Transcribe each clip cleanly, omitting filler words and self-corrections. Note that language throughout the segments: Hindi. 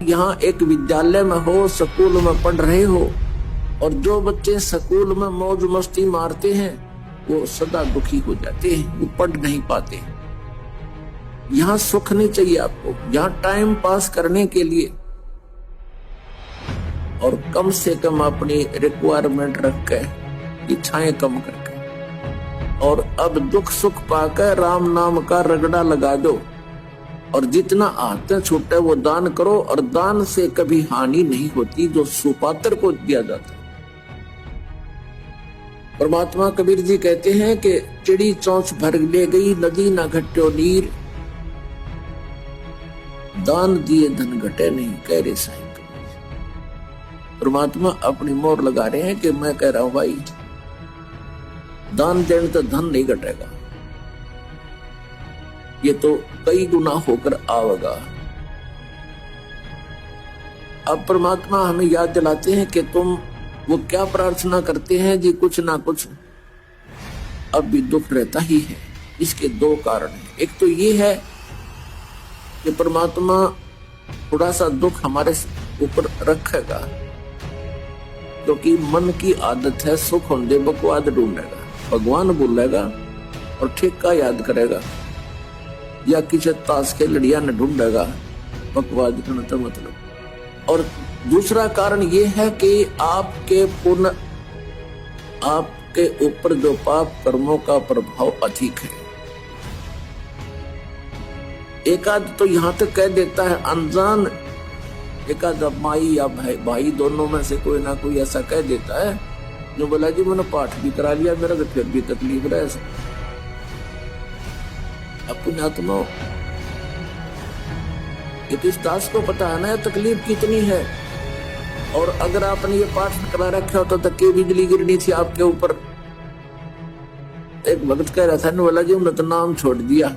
यहाँ एक विद्यालय में हो, स्कूल में पढ़ रहे हो, और जो बच्चे स्कूल में मौज मस्ती मारते हैं वो सदा दुखी हो जाते हैं, वो पढ़ नहीं पाते। यहाँ सुख नहीं चाहिए आपको, यहाँ टाइम पास करने के लिए और कम से कम अपनी रिक्वायरमेंट रख के, इच्छाएं कम करके, और अब दुख सुख पाकर राम नाम का रगड़ा लगा दो, और जितना आते छूटे वो दान करो, और दान से कभी हानि नहीं होती जो सुपात्र को दिया जाता है। परमात्मा कबीर जी कहते हैं कि चिड़ी चौंच भर ले गई, नदी ना घट्यो नीर, दान दिए धन घटे नहीं, कह रहे साईं कबीर। परमात्मा अपनी मोहर लगा रहे हैं कि मैं कह रहा हूं भाई, दान देने तो धन नहीं घटेगा, ये तो कई गुना होकर आवेगा। अब परमात्मा हमें याद दिलाते हैं कि तुम वो क्या प्रार्थना करते हैं जी, कुछ ना कुछ अब भी दुख रहता ही है। इसके दो कारण हैं। एक तो ये है कि परमात्मा थोड़ा सा दुख हमारे ऊपर रखेगा, क्योंकि मन की आदत है सुख होने बकवाद ढूंढेगा, भगवान बोलेगा और ठेका याद करेगा, या किसी ताश के लड़िया न ढूंढेगा, बकवाद करना तो मतलब। और दूसरा कारण ये है कि आपके पुण्य, आपके ऊपर जो पाप कर्मों का प्रभाव अधिक है। एकाद तो यहां तक कह देता है अनजान, एकाद माई या भाई दोनों में से कोई ना कोई ऐसा कह देता है जो बोला जी मैंने पाठ भी करा लिया, मेरा तो फिर भी तकलीफ रहे। अपने आत्मा इस दास को पता है ना तकलीफ कितनी है, और अगर आपने ये पाठ करा रखा होता तो के बिजली गिरनी थी आपके ऊपर। एक भक्त कह रहा था ना, बोला जी हमने तो नाम छोड़ दिया,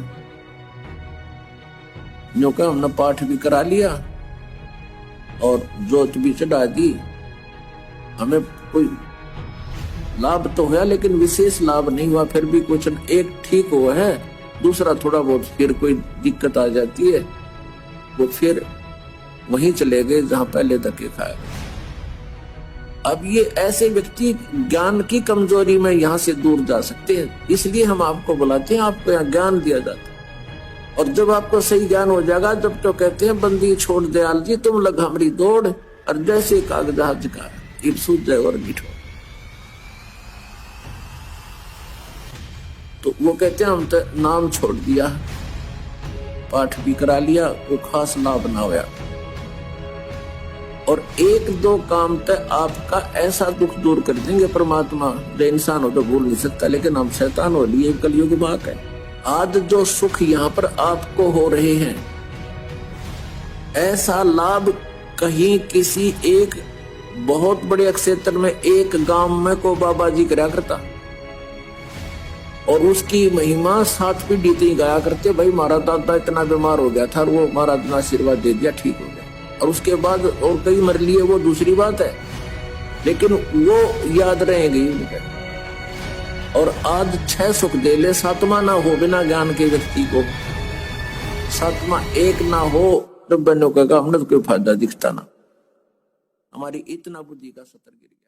जो कहा हमने पाठ भी करा लिया और जोत भी चढ़ा दी, हमें कोई लाभ तो हुआ लेकिन विशेष लाभ नहीं हुआ, फिर भी कुछ एक ठीक हुआ है, दूसरा थोड़ा बहुत फिर कोई दिक्कत आ जाती है, वो फिर वहीं चले गए जहां पहले धक्के खाए। अब ये ऐसे व्यक्ति ज्ञान की कमजोरी में यहां से दूर जा सकते हैं, इसलिए हम आपको बुलाते हैं, आपको यहाँ ज्ञान दिया जाता है। और जब आपको सही ज्ञान हो जाएगा, जब तो कहते हैं बंदी छोड़ दयाल जी तुम लग हमारी दौड़, और जैसे कागजात का इब सूझ जाए और मिठो। तो वो कहते हैं हम तो नाम छोड़ दिया, पाठ भी करा लिया, वो खास लाभ ना होया, और एक दो काम तक आपका ऐसा दुख दूर कर देंगे परमात्मा, जो इंसान हो तो भूल नहीं सकता, लेकिन हम शैतान हो लिए, कलियुग की बात है। आज जो सुख यहाँ पर आपको हो रहे हैं, ऐसा लाभ कहीं किसी एक बहुत बड़े क्षेत्र में एक गांव में को बाबा जी करा करता, और उसकी महिमा 7 पीढ़ी तक गाया करते, भाई हमारा दादा इतना बीमार हो गया था और वो हमारा इतना आशीर्वाद दे दिया, ठीक हो गया, और उसके बाद और कई मर लिए, वो दूसरी बात है, लेकिन वो याद रहेंगे उनके। और आज 6 सुख दे ले, 7वां ना हो बिना ज्ञान के व्यक्ति को, 7वां एक ना हो तो बनो का हमने तो कोई फायदा दिखता ना, हमारी इतना बुद्धि का सतर गिर गया।